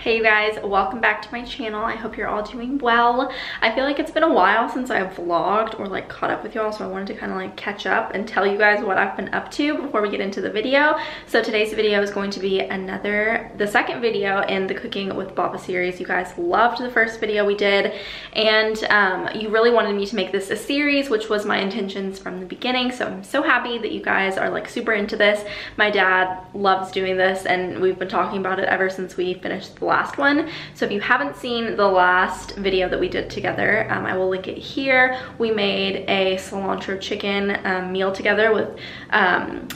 Hey you guys, welcome back to my channel. I hope you're all doing well. I feel like it's been a while since I've vlogged or like caught up with y'all, so I wanted to kind of like catch up and tell you guys what I've been up to before we get into the video. So today's video is going to be the second video in the Cooking with Baba series. You guys loved the first video we did, and you really wanted me to make this a series, which was my intentions from the beginning. So I'm so happy that you guys are like super into this. My dad loves doing this, and we've been talking about it ever since we finished the last one. So if you haven't seen the last video that we did together, I will link it here. We made a cilantro chicken meal together with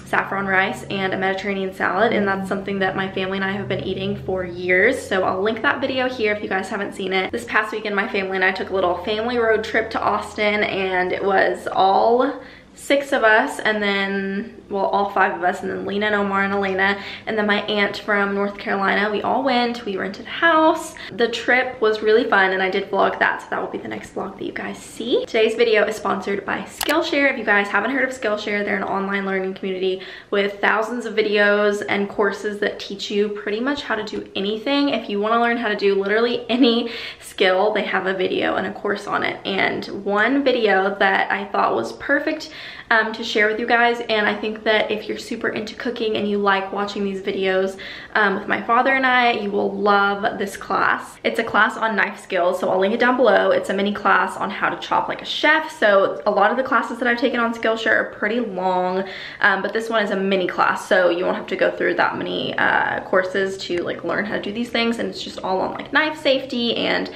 saffron rice and a Mediterranean salad, and that's something that my family and I have been eating for years. So I'll link that video here if you guys haven't seen it. This past weekend, my family and I took a little family road trip to Austin, and it was all 6 of us, and then, well, all 5 of us, and then Lena and Omar and Elena, and then my aunt from North Carolina. We all went, we rented a house. The trip was really fun, and I did vlog that, so that will be the next vlog that you guys see. Today's video is sponsored by Skillshare. If you guys haven't heard of Skillshare, they're an online learning community with thousands of videos and courses that teach you pretty much how to do anything. If you want to learn how to do literally any skill, they have a video and a course on it. And one video that I thought was perfect to share with you guys, and I think that if you're super into cooking and you like watching these videos with my father and I, you will love this class. It's a class on knife skills, so I'll link it down below. It's a mini class on how to chop like a chef. So a lot of the classes that I've taken on Skillshare are pretty long, but this one is a mini class, so you won't have to go through that many courses to like learn how to do these things, and it's just all on like knife safety and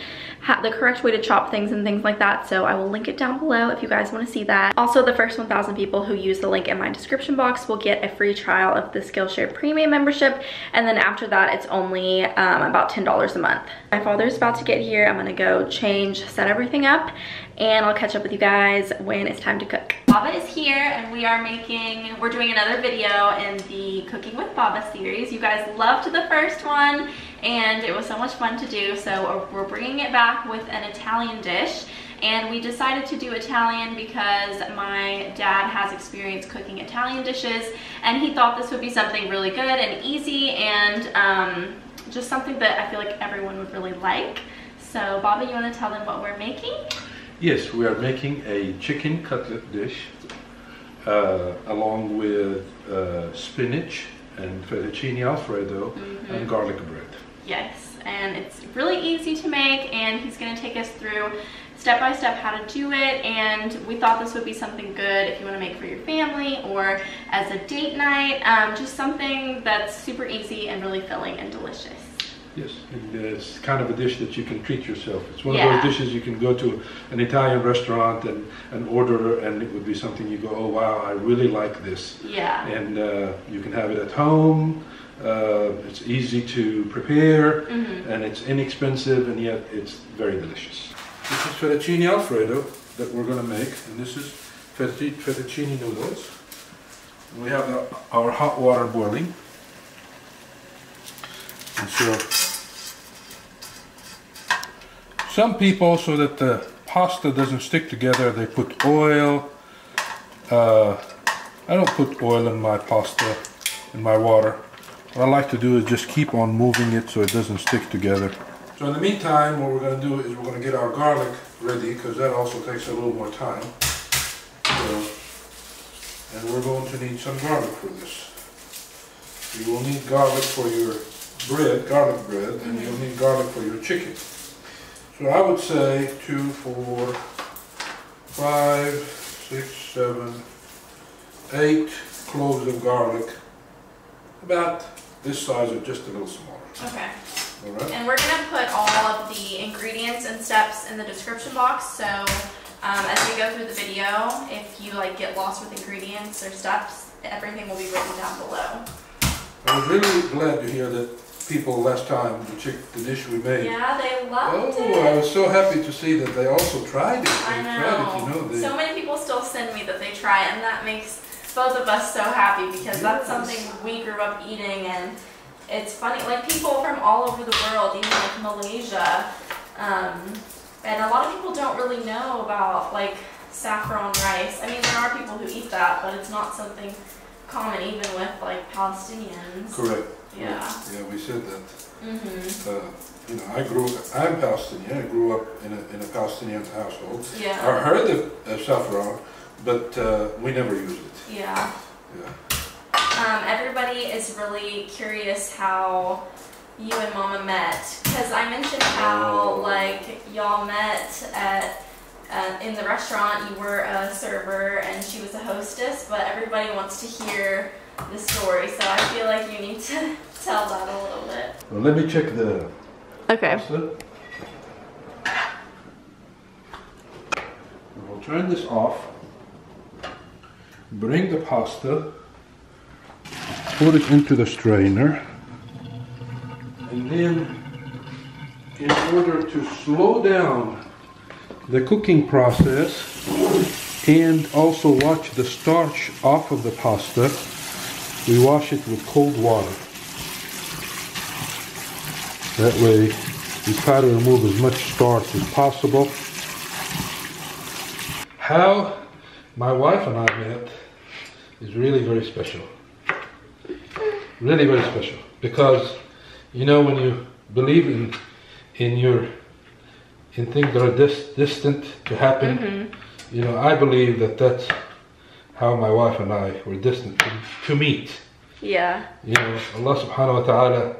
the correct way to chop things and things like that. So I will link it down below if you guys want to see that. Also, the first 1,000 people who use the link in my description box will get a free trial of the Skillshare premium membership, and then after that it's only about $10 a month. My father's about to get here. I'm gonna go change, set everything up, and I'll catch up with you guys when it's time to cook. Baba is here, and we're doing another video in the Cooking with Baba series. You guys loved the first one, and it was so much fun to do, so we're bringing it back with an Italian dish. And we decided to do Italian because my dad has experience cooking Italian dishes, and he thought this would be something really good and easy, and just something that I feel like everyone would really like. So Baba, you want to tell them what we're making? Yes, we are making a chicken cutlet dish along with spinach and fettuccine Alfredo and garlic bread. Yes, and it's really easy to make, and he's going to take us through step by step how to do it. And we thought this would be something good if you want to make for your family or as a date night, just something that's super easy and really filling and delicious. Yes, and it's kind of a dish that you can treat yourself. It's one of those dishes you can go to an Italian restaurant and order, and it would be something you go, oh wow, I really like this. Yeah. And you can have it at home. It's easy to prepare, and it's inexpensive, and yet it's very delicious. This is fettuccine Alfredo that we're going to make, and this is fettuccine noodles. And we have our hot water boiling. And so some people, so that the pasta doesn't stick together, they put oil. I don't put oil in my pasta, in my water. What I like to do is just keep on moving it so it doesn't stick together. So in the meantime, what we're going to do is we're going to get our garlic ready, because that also takes a little more time. And we're going to need some garlic for this. You will need garlic for your bread, garlic bread, and you'll need garlic for your chicken. So I would say 2, 4, 5, 6, 7, 8 cloves of garlic, about this size or just a little smaller. Okay. All right. And we're gonna put all of the ingredients and steps in the description box, so as we go through the video, if you like get lost with ingredients or steps, everything will be written down below. I was really glad to hear that people last time, the dish we made. Yeah, they loved it. Oh, I was so happy to see that they also tried it. I know. So many people still send me that they try it, and that makes both of us so happy, because that's something we grew up eating, and it's funny, like people from all over the world, even like Malaysia, and a lot of people don't really know about like saffron rice. I mean, there are people who eat that, but it's not something common even with like Palestinians. Correct. Yeah. Yeah, we said that. Mm-hmm. You know, I'm Palestinian. I grew up in a Palestinian household. Yeah. I heard of saffron, but we never used it. Yeah. Yeah. Everybody is really curious how you and Mama met, because I mentioned how like y'all met at in the restaurant. You were a server and she was a hostess, but everybody wants to hear the story, so I feel like you need to tell that a little bit. Well, let me check the pasta. We'll turn this off. Bring the pasta. Put it into the strainer. And then, in order to slow down the cooking process and also wash the starch off of the pasta, we wash it with cold water. That way we try to remove as much starch as possible. How my wife and I met is really very special. Really very special. Because, you know, when you believe in things that are distant to happen, you know, I believe that that's how my wife and I were destined to meet. Yeah. You know, Allah subhanahu wa ta'ala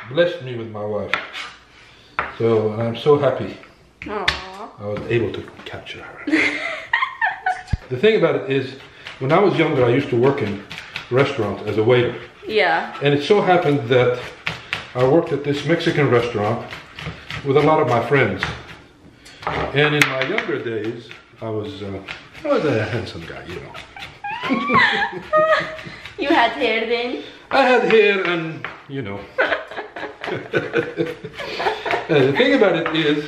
blessed me with my wife. So, and I'm so happy I was able to capture her. The thing about it is, when I was younger, I used to work in restaurants as a waiter. Yeah. And it so happened that I worked at this Mexican restaurant with a lot of my friends. And in my younger days, I was a handsome guy, you know. You had hair then? I had hair and, you know. The thing about it is,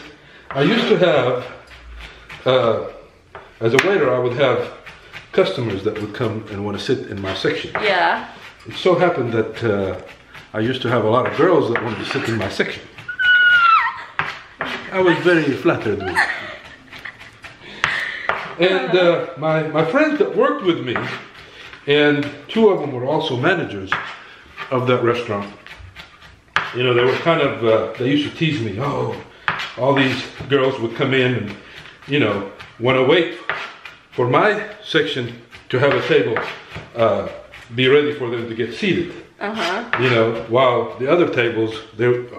I used to have, as a waiter, I would have customers that would come and want to sit in my section. Yeah. It so happened that I used to have a lot of girls that wanted to sit in my section. I was very flattered with it. And my friends that worked with me, and two of them were also managers of that restaurant. You know, they were kind of, they used to tease me, oh, all these girls would come in and, you know, want to wait for my section to have a table, be ready for them to get seated. You know, while the other tables,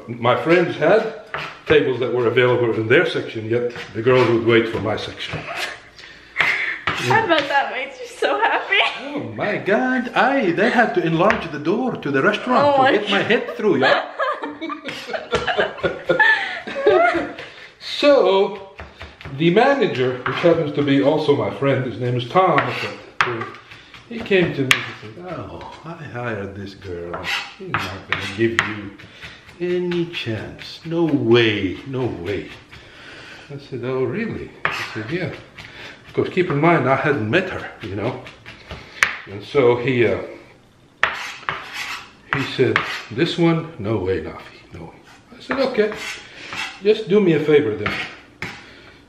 my friends had tables that were available in their section, yet the girls would wait for my section. I bet that makes you so happy. Oh my God, they had to enlarge the door to the restaurant to get my head through, yeah. So, the manager, which happens to be also my friend, his name is Tom, he came to me and said, oh, I hired this girl. She's not going to give you any chance. No way, no way. I said, oh, really? He said, yeah. Because keep in mind, I hadn't met her, you know. And so he said, this one, no way, Nafi, no way. I said, okay, just do me a favor then.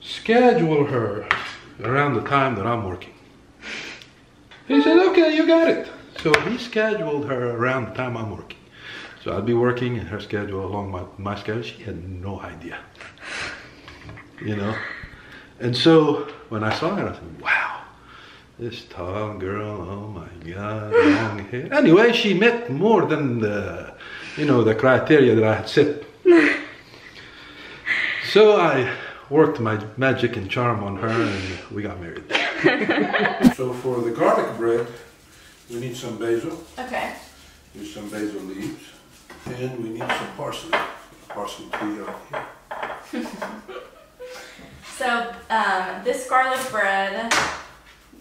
Schedule her around the time that I'm working. He said, okay, you got it. So he scheduled her around the time I'm working. So I'd be working and her schedule along my schedule. She had no idea, you know. And so when I saw her, I said, wow, this tall girl, oh my God, long hair. Anyway, she met more than the, you know, the criteria that I had set. So I worked my magic and charm on her and we got married. So for the garlic bread, we need some basil. Okay. Here's some basil leaves. And we need some parsley. Parsley tree right here. So this garlic bread,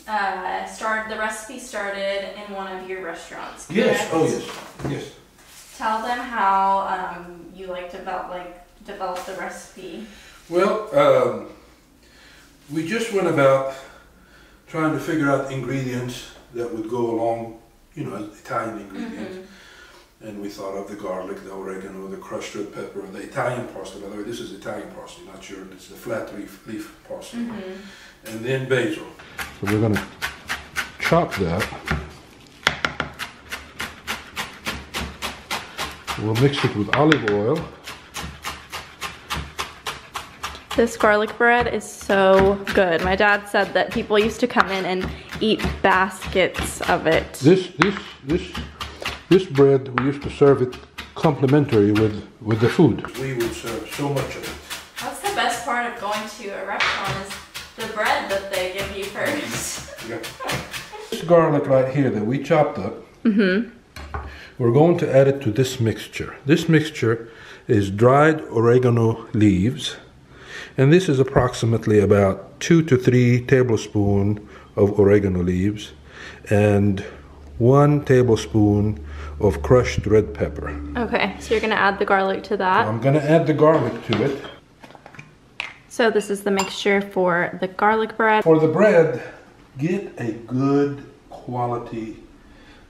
the recipe started in one of your restaurants, correct? Yes, oh yes, yes. Tell them how you develop the recipe. Well, we just went about trying to figure out ingredients that would go along, you know, Italian ingredients. And we thought of the garlic, the oregano, the crushed red pepper, the Italian parsley. By the way, this is Italian parsley, not your, it's the flat leaf parsley. And then basil. So we're going to chop that. We'll mix it with olive oil. This garlic bread is so good. My dad said that people used to come in and eat baskets of it. This bread, we used to serve it complimentary with the food. We would serve so much of it. That's the best part of going to a restaurant is the bread that they give you first. Yeah. This garlic right here that we chopped up, we're going to add it to this mixture. This mixture is dried oregano leaves. And this is approximately about 2 to 3 tablespoons of oregano leaves and 1 tablespoon of crushed red pepper. Okay, so you're gonna add the garlic to that. So I'm gonna add the garlic to it. So this is the mixture for the garlic bread. For the bread, get a good quality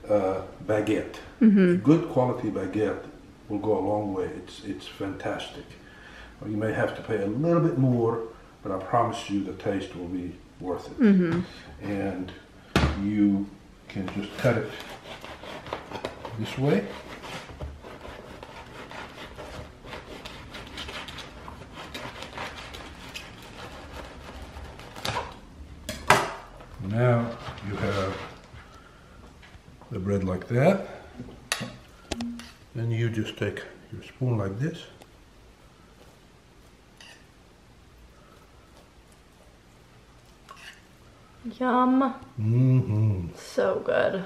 baguette. A good quality baguette will go a long way. It's fantastic. You may have to pay a little bit more, but I promise you the taste will be worth it. And you can just cut it this way. Now you have the bread like that. Then you just take your spoon like this. Yum. So good.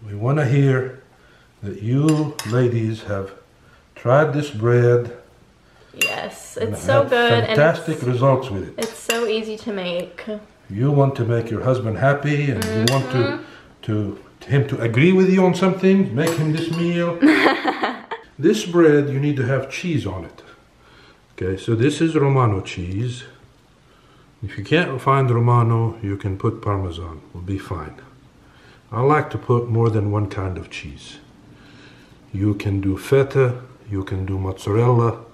We want to hear that you ladies have tried this bread. Yes, it's so good. Fantastic results with it. It's so easy to make. You want to make your husband happy, and you want him to agree with you on something. Make him this meal. This bread, you need to have cheese on it. Okay, so this is Romano cheese. If you can't find Romano, you can put Parmesan. Will be fine. I like to put more than one kind of cheese. You can do feta, you can do mozzarella,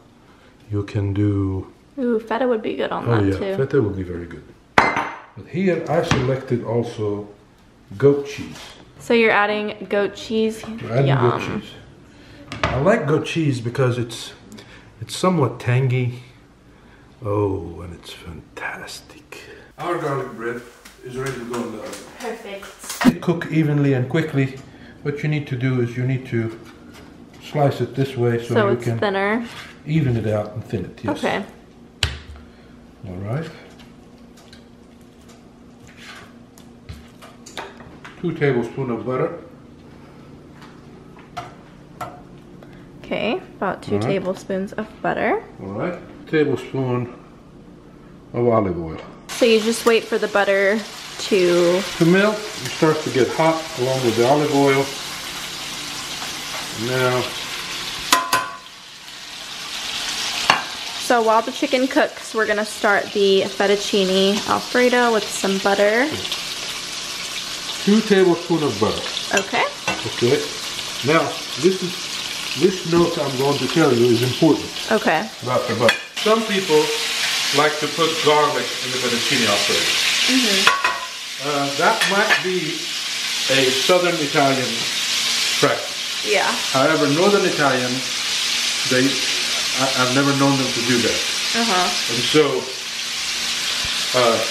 you can do... Ooh, feta would be good on that too. Feta would be very good. But here I selected also goat cheese. So you're adding goat cheese? We're adding goat cheese. I like goat cheese because it's somewhat tangy. Oh, and it's fantastic. Our garlic bread is ready to go in the oven. Perfect. Cook evenly and quickly. What you need to do is you need to slice it this way so you it's can thinner. Even it out and thin it. Yes. Okay. All right. 2 tablespoons of butter. Okay, about 2 tablespoons of butter. All right. Tablespoon of olive oil. So you just wait for the butter to melt and start to get hot along with the olive oil. Now, so while the chicken cooks, we're gonna start the fettuccine Alfredo with some butter. 2 tablespoons of butter. Okay. Okay. Now, this note I'm going to tell you is important. Okay. About the butter. Some people like to put garlic in the fettuccine Alfredo. That might be a southern Italian practice. Yeah. However, northern Italian, I've never known them to do that. And so,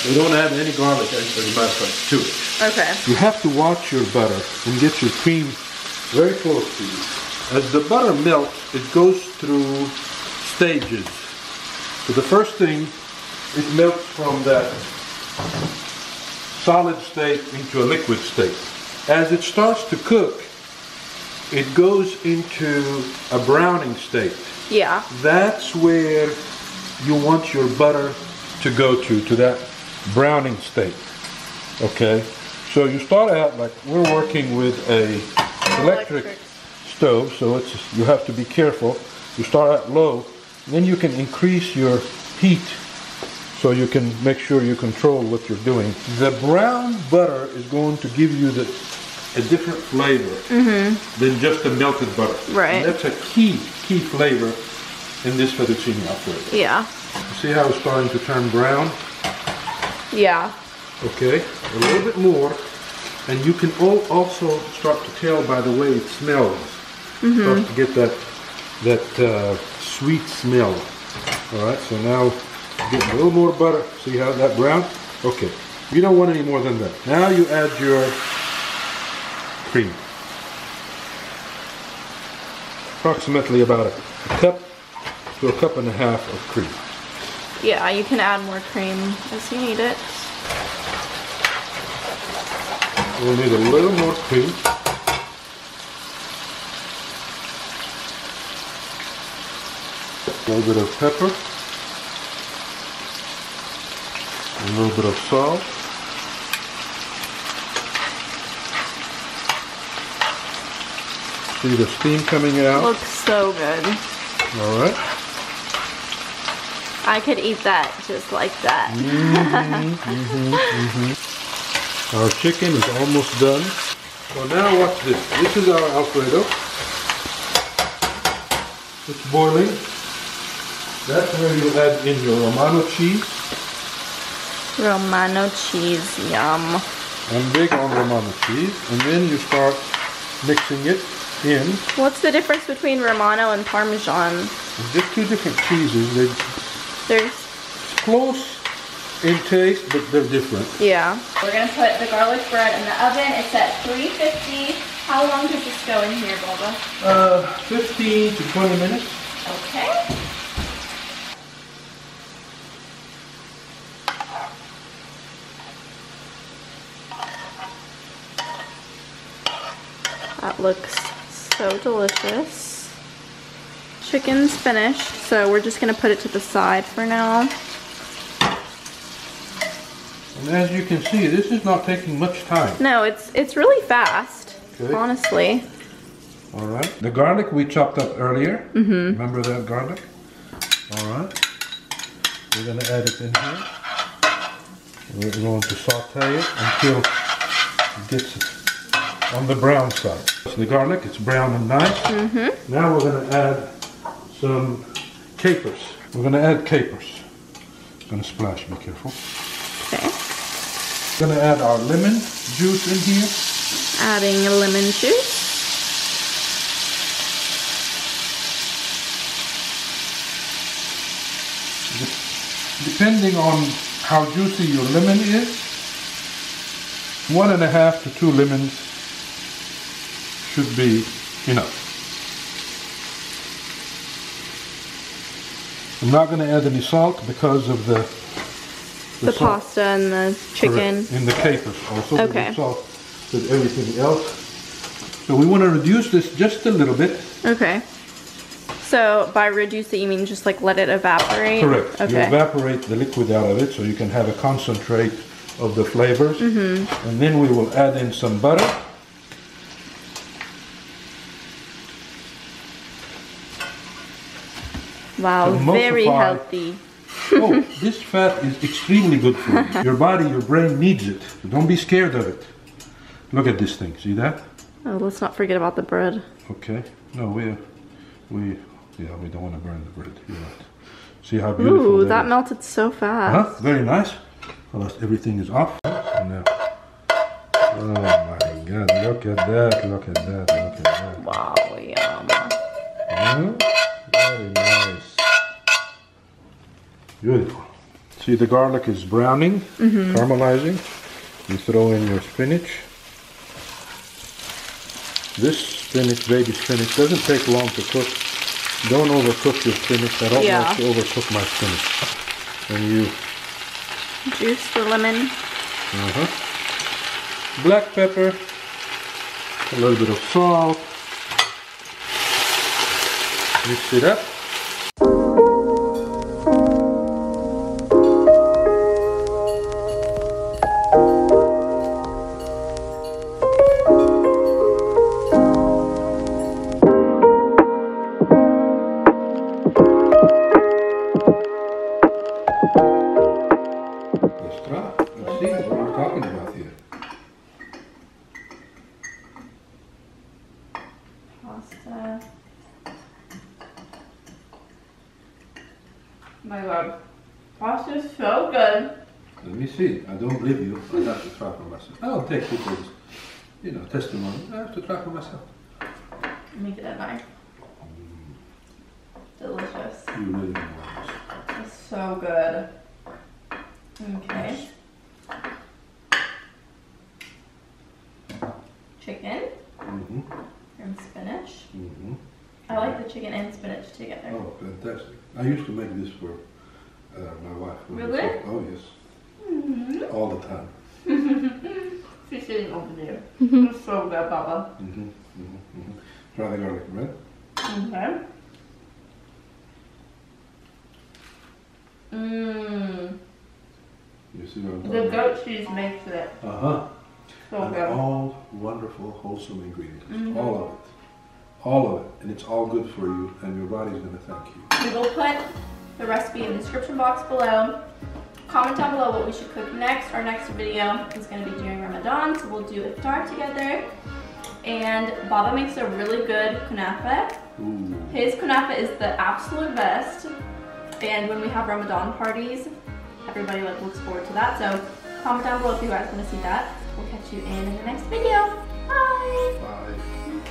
they don't add any garlic, as a matter of fact, to it. Okay. You have to watch your butter and get your cream very close to you. As the butter melts, it goes through stages. So the first thing, it melts from that solid state into a liquid state. As it starts to cook, it goes into a browning state. Yeah. That's where you want your butter to go to that browning state. Okay? So you start out like we're working with a electric stove, so you have to be careful. You start out low, then you can increase your heat so you can make sure you control what you're doing. The brown butter is going to give you a different flavor than just the melted butter. Right. And that's a key flavor in this fettuccine Alfredo. Yeah. You see how it's starting to turn brown? Yeah. Okay, a little bit more. And you can also start to tell by the way it smells. Start to get that sweet smell. All right, so now get a little more butter. See how that brown? Okay, you don't want any more than that. Now you add your cream. Approximately about a cup to a cup and a half of cream. Yeah, you can add more cream as you need it. We'll need a little more cream. A little bit of pepper. A little bit of salt. See the steam coming out? Looks so good. All right. I could eat that just like that. Our chicken is almost done. So now watch this. This is our Alfredo. It's boiling. That's where you add in your Romano cheese. Romano cheese, yum. I'm big on Romano cheese. And then you start mixing it in. What's the difference between Romano and Parmesan? It's just two different cheeses. There's close in taste, but they're different. Yeah. We're gonna put the garlic bread in the oven. It's at 350. How long does this go in here, Bubba? 15 to 20 minutes. Okay. That looks so delicious. Chicken's finished, so we're just gonna put it to the side for now. And as you can see, this is not taking much time. No, it's really fast, Okay. honestly. All right. The garlic we chopped up earlier. Remember that garlic? All right. We're going to add it in here. We're going to saute it until it gets on the brown side. So the garlic, it's brown and nice. Now we're going to add some capers. We're going to add capers. It's going to splash, be careful. Okay. We're going to add our lemon juice in here. Adding a lemon juice. Depending on how juicy your lemon is, 1.5 to 2 lemons should be enough. I'm not going to add any salt because of the pasta and the chicken. Correct. In the capers also. Okay. With salt with everything else. So we want to reduce this just a little bit. Okay. So by reduce it, you mean just like let it evaporate? Correct. Okay. You evaporate the liquid out of it so you can have a concentrate of the flavors. And then we will add in some butter. Wow, very healthy. Oh, this fat is extremely good for you. Your body, your brain needs it. So don't be scared of it. Look at this thing. See that? Oh, let's not forget about the bread. Okay. No, we don't want to burn the bread. You're right. See how beautiful. Ooh, that melted so fast. Very nice. Well, everything is off. Now. Oh my God! Look at that! Look at that! Look at that! Wow, yum. Very nice. Beautiful. See, the garlic is browning, caramelizing. You throw in your spinach. This spinach, baby spinach, doesn't take long to cook. Don't overcook your spinach. I don't like to overcook my spinach. And you juice the lemon. Black pepper, a little bit of salt. Mix it up. Let's see what we're talking about here. Pasta. My God, pasta is so good. Let me see. I don't believe you. I have to try for myself. I'll take 2 things. you know, testimony. I have to try for myself. Let me get a knife. Delicious. You really don't want this. It's so good. Okay. Chicken and spinach. I like the chicken and spinach together. Oh, fantastic. I used to make this for my wife. Really? Oh, yes. All the time. She's sitting over there. It's so good, Papa. Try the garlic bread. Okay. Mmm. You see what I'm talking The about? goat cheese makes it so And good. all wonderful, wholesome ingredients. All of it. All of it. And it's all good for you, and your body's going to thank you. We will put the recipe in the description box below. Comment down below what we should cook next. Our next video is going to be during Ramadan, so we'll do iftar together. And Baba makes a really good kunafa. Ooh. His kunafa is the absolute best. And when we have Ramadan parties, everybody looks forward to that. So comment down below if you guys want to see that. We'll catch you in the next video. Bye! Bye.